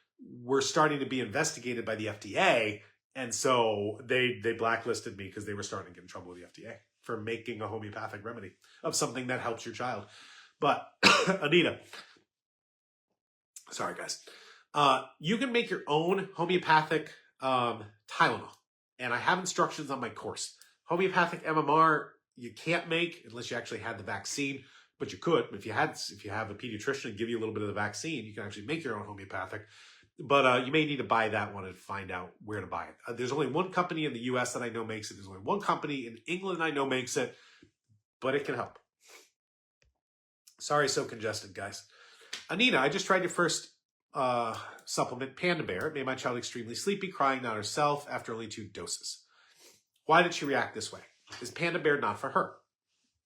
were starting to be investigated by the FDA. And so they blacklisted me because they were starting to get in trouble with the FDA for making a homeopathic remedy of something that helps your child. But Anita, sorry guys, you can make your own homeopathic Tylenol. And I have instructions on my course. Homeopathic MMR, you can't make unless you actually had the vaccine, but you could. If you have a pediatrician give you a little bit of the vaccine, you can actually make your own homeopathic. But you may need to buy that one and find out where to buy it. There's only one company in the US that I know makes it. There's only one company in England I know makes it, but it can help. Sorry, so congested, guys. Anita, I just tried your first supplement, Panda Bear. It made my child extremely sleepy, crying not herself after only 2 doses. Why did she react this way? Is Panda Bear not for her?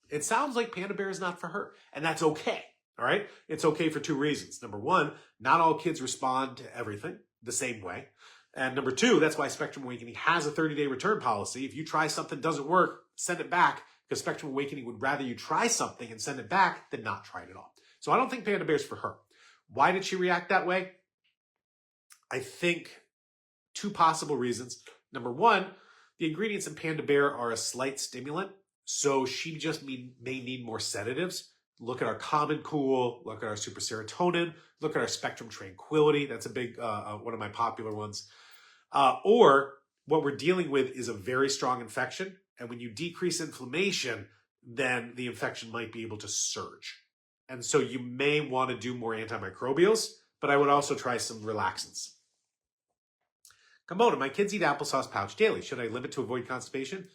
It sounds like Panda Bear is not for her, and that's okay. All right? It's okay for 2 reasons. Number 1, not all kids respond to everything the same way. And number 2, that's why Spectrum Awakening has a 30-day return policy. If you try something doesn't work, send it back, because Spectrum Awakening would rather you try something and send it back than not try it at all. So I don't think Panda Bear's for her. Why did she react that way? I think 2 possible reasons. Number 1, the ingredients in Panda Bear are a slight stimulant, so she just may need more sedatives. Look at our Common Cool, look at our Super Serotonin, look at our Spectrum Tranquility. That's a big, one of my popular ones. Or what we're dealing with is a very strong infection, and when you decrease inflammation, then the infection might be able to surge. And so you may want to do more antimicrobials, but I would also try some relaxants. Kamona, my kids eat applesauce pouch daily. Should I limit to avoid constipation?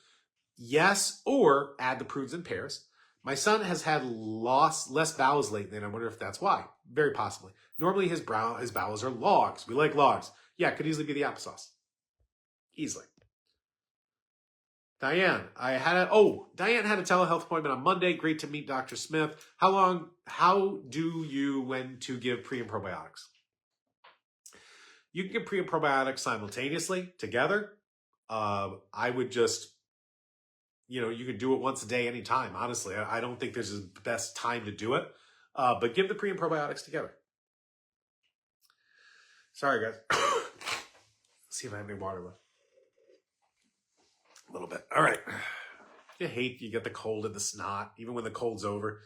Yes, or add the prunes and pears. My son has had less bowels lately, and I wonder if that's why. Very possibly. Normally his bowels are logs. We like logs. Yeah, it could easily be the applesauce. Easily. Diane had a telehealth appointment on Monday. Great to meet Dr. Smith. How do you when to give pre and probiotics? You can give pre and probiotics simultaneously together. I would just, you could do it once a day, anytime. Honestly, I don't think there's the best time to do it, but give the pre and probiotics together. Sorry, guys. Let's see if I have any water left. A little bit. All right. You get the cold and the snot, even when the cold's over.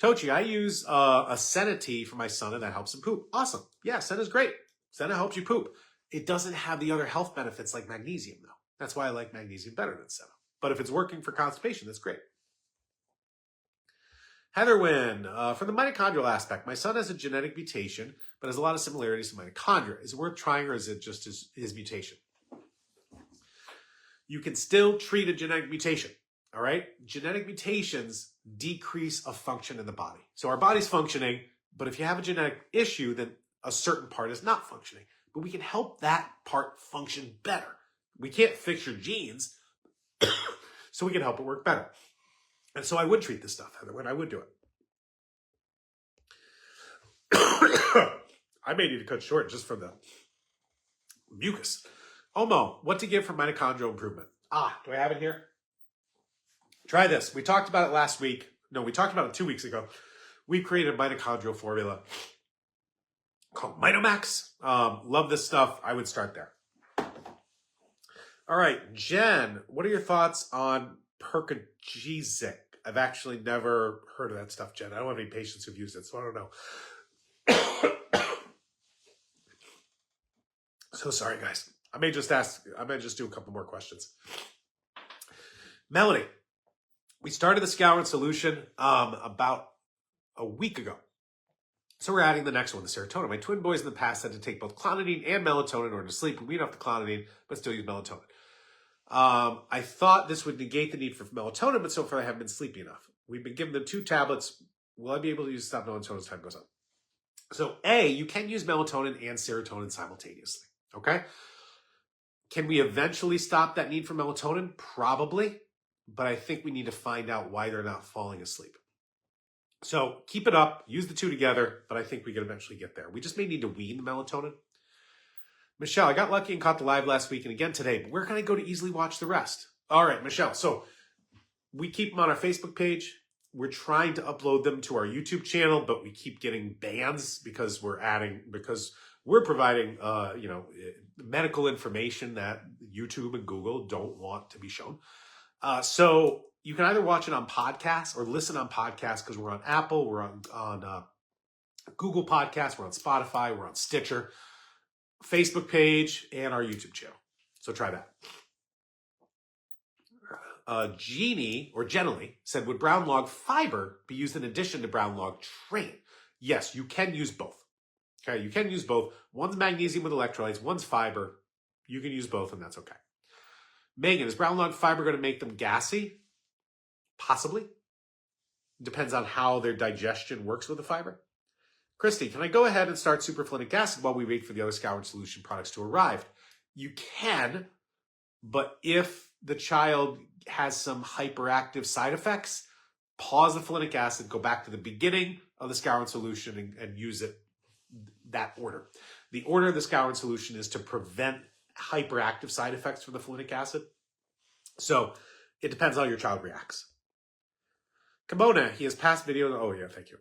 Tochi, I use a Senna tea for my son, and that helps him poop. Awesome. Yeah, Senna's great. Senna helps you poop. It doesn't have the other health benefits like magnesium, though. That's why I like magnesium better than Senna. But if it's working for constipation, that's great. Heather Wynn, for the mitochondrial aspect, my son has a genetic mutation, but has a lot of similarities to mitochondria. Is it worth trying, or is it just his mutation? You can still treat a genetic mutation, all right? Genetic mutations decrease a function in the body. So our body's functioning, but if you have a genetic issue, then a certain part is not functioning. But we can help that part function better. We can't fix your genes, so we can help it work better. And so I would treat this stuff, Heather, when I would do it. I may need to cut short just from the mucus. Omo, what to give for mitochondrial improvement? Do I have it here? Try this. We talked about it last week. No, we talked about it 2 weeks ago. We created a mitochondrial formula called Mitomax. Love this stuff. I would start there. All right, Jen, what are your thoughts on Percogesic? I've actually never heard of that stuff, Jen. I don't have any patients who've used it, so I don't know. So sorry, guys. I may just do a couple more questions. Melanie, we started the Skowron solution about a week ago. So we're adding the next one, the serotonin. My twin boys in the past had to take both clonidine and melatonin in order to sleep. We wean off the clonidine, but still use melatonin. I thought this would negate the need for melatonin, but so far I haven't been sleepy enough. We've been giving them 2 tablets. Will I be able to use stop melatonin as time goes on? So you can use melatonin and serotonin simultaneously, okay? Can we eventually stop that need for melatonin? Probably, but I think we need to find out why they're not falling asleep. So keep it up, use the 2 together, but I think we can eventually get there. We just may need to wean the melatonin. Michelle, I got lucky and caught the live last week and again today, but where can I go to easily watch the rest? All right, Michelle, so we keep them on our Facebook page. We're trying to upload them to our YouTube channel, but we keep getting bans because we're providing, medical information that YouTube and Google don't want to be shown. So you can either watch it on podcasts or listen on podcasts because we're on Apple, we're on Google Podcasts, we're on Spotify, we're on Stitcher, Facebook page, and our YouTube channel. So try that. Jeannie, or Generally, said, would brown log fiber be used in addition to brown log train? Yes, you can use both. Okay, you can use both. One's magnesium with electrolytes, one's fiber. You can use both, and that's okay. Megan, is brown log fiber going to make them gassy? Possibly. Depends on how their digestion works with the fiber. Christy, can I go ahead and start superflutic acid while we wait for the other Skowron solution products to arrive? You can, but if the child has some hyperactive side effects, pause the folinic acid, go back to the beginning of the Skowron solution and use it that order. The order of the Skowron solution is to prevent hyperactive side effects from the folinic acid. So it depends on how your child reacts. Kimona, he has past video. Oh, yeah, thank you.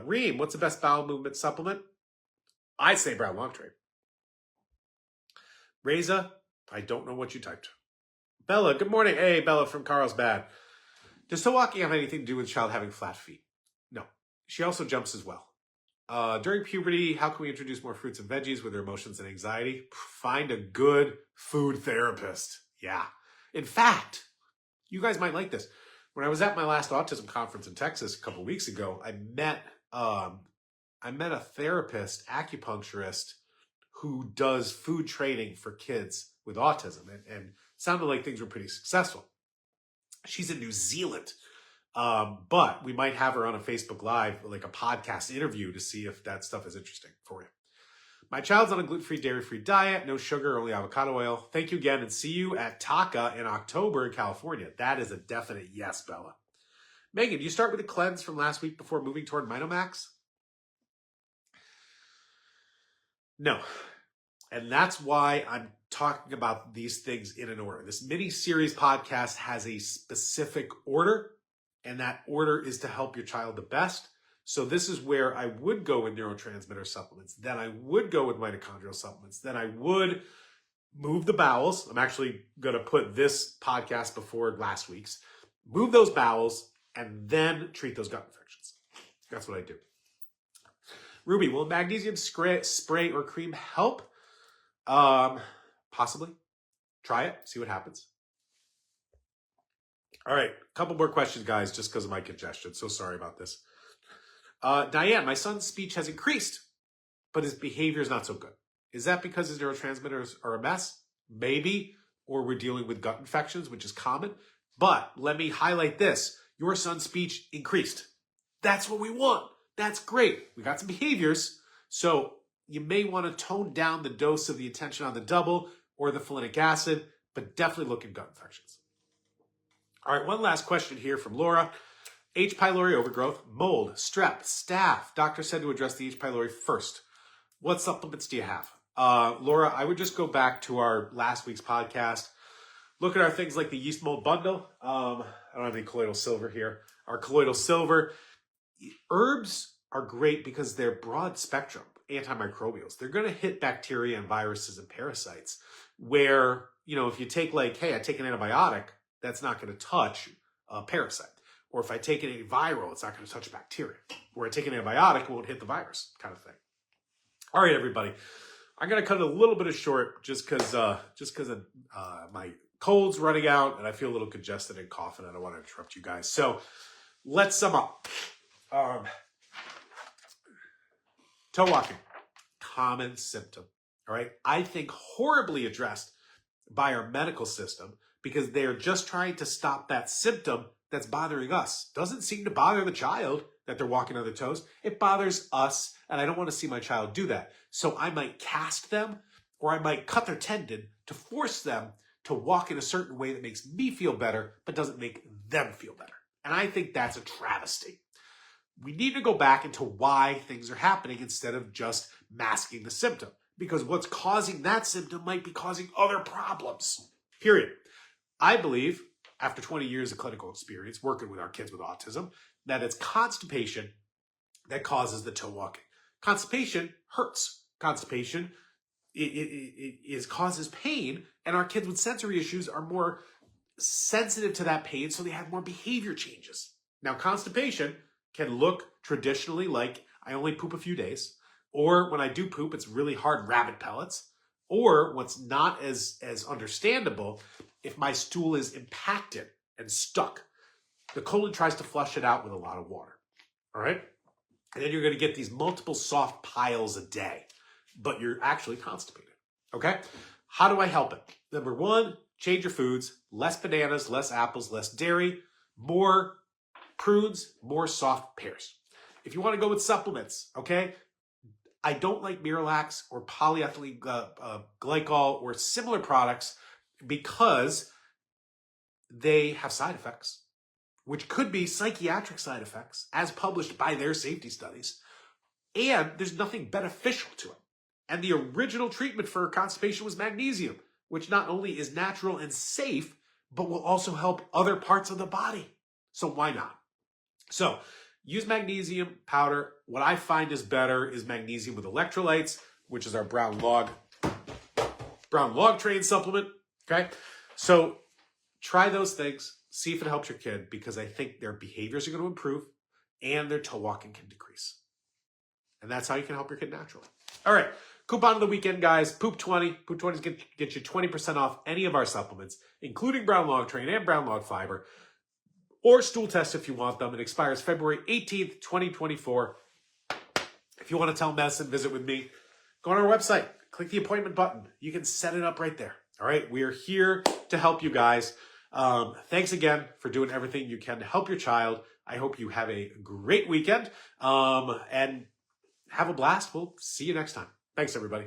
Reem, what's the best bowel movement supplement? I'd say brown log train. Reza, I don't know what you typed. Bella, good morning. Hey, Bella from Carlsbad. Does toe walking have anything to do with the child having flat feet? No. She also jumps as well. During puberty, how can we introduce more fruits and veggies with their emotions and anxiety? Find a good food therapist. Yeah. In fact, you guys might like this. When I was at my last autism conference in Texas a couple weeks ago, I met a therapist, acupuncturist, who does food training for kids with autism, and sounded like things were pretty successful. She's in New Zealand, but we might have her on a Facebook Live, like a podcast interview, to see if that stuff is interesting for you. My child's on a gluten-free, dairy-free diet, no sugar, only avocado oil. Thank you again, and see you at TACA in October in California. That is a definite yes, Bella. Megan, do you start with a cleanse from last week before moving toward Mitomax? No. And that's why I'm talking about these things in an order. This mini-series podcast has a specific order, and that order is to help your child the best. So this is where I would go with neurotransmitter supplements. Then I would go with mitochondrial supplements. Then I would move the bowels. I'm actually going to put this podcast before last week's. Move those bowels and then treat those gut infections. That's what I do. Ruby, will magnesium spray or cream help? Possibly. Try it. See what happens. All right. A couple more questions, guys, just because of my congestion. So sorry about this. Diane, my son's speech has increased, but his behavior is not so good. Is that because his neurotransmitters are a mess? Maybe. or we're dealing with gut infections, which is common. But let me highlight this. Your son's speech increased. That's what we want. That's great. We got some behaviors. So you may want to tone down the dose of the attention on the double or the folinic acid, but definitely look at gut infections. All right, one last question here from Laura. H. pylori overgrowth, mold, strep, staph. Doctor said to address the H. pylori first. What supplements do you have? Laura, I would just go back to our last week's podcast. Look at our things like the yeast mold bundle. I don't have any colloidal silver here. Our colloidal silver. Herbs are great because they're broad spectrum antimicrobials. They're going to hit bacteria and viruses and parasites where, if you take I take an antibiotic, that's not going to touch a parasite. Or if I take an antiviral, it's not going to touch bacteria. Or I take an antibiotic, it won't hit the virus, kind of thing. All right, everybody. I'm going to cut it a little bit short just because my cold's running out and I feel a little congested and coughing. I don't want to interrupt you guys. So let's sum up. Toe walking, common symptom. All right. I think horribly addressed by our medical system because they're just trying to stop that symptom that's bothering us. Doesn't seem to bother the child that they're walking on their toes. It bothers us, and I don't want to see my child do that. So I might cast them, or I might cut their tendon to force them to walk in a certain way that makes me feel better, but doesn't make them feel better. And I think that's a travesty. We need to go back into why things are happening instead of just masking the symptom, because what's causing that symptom might be causing other problems, period. I believe, after 20 years of clinical experience working with our kids with autism, that it's constipation that causes the toe walking. Constipation hurts. Constipation causes pain, and our kids with sensory issues are more sensitive to that pain, so they have more behavior changes. Now, constipation can look traditionally like I only poop a few days, or when I do poop, it's really hard rabbit pellets, or what's not as understandable, if my stool is impacted and stuck, the colon tries to flush it out with a lot of water, all right? And then you're going to get these multiple soft piles a day, but you're actually constipated, okay? How do I help it? Number one, change your foods, less bananas, less apples, less dairy, more prunes, more soft pears. If you want to go with supplements, okay? I don't like Miralax or polyethylene glycol or similar products because they have side effects, which could be psychiatric side effects as published by their safety studies. And there's nothing beneficial to it. And the original treatment for constipation was magnesium, which not only is natural and safe, but will also help other parts of the body. So why not? So use magnesium powder. What I find is better is magnesium with electrolytes, which is our brown log train supplement. Okay. So try those things. See if it helps your kid, because I think their behaviors are going to improve and their toe walking can decrease. And that's how you can help your kid naturally. All right. Coupon of the weekend, guys. Poop 20. Poop 20 is going to get you 20% off any of our supplements, including brown log train and brown log fiber, or stool test if you want them. It expires February 18th, 2024. If you want to telemedicine, visit with me. Go on our website. Click the appointment button. You can set it up right there. All right. We are here to help you guys. Thanks again for doing everything you can to help your child. I hope you have a great weekend and have a blast. We'll see you next time. Thanks, everybody.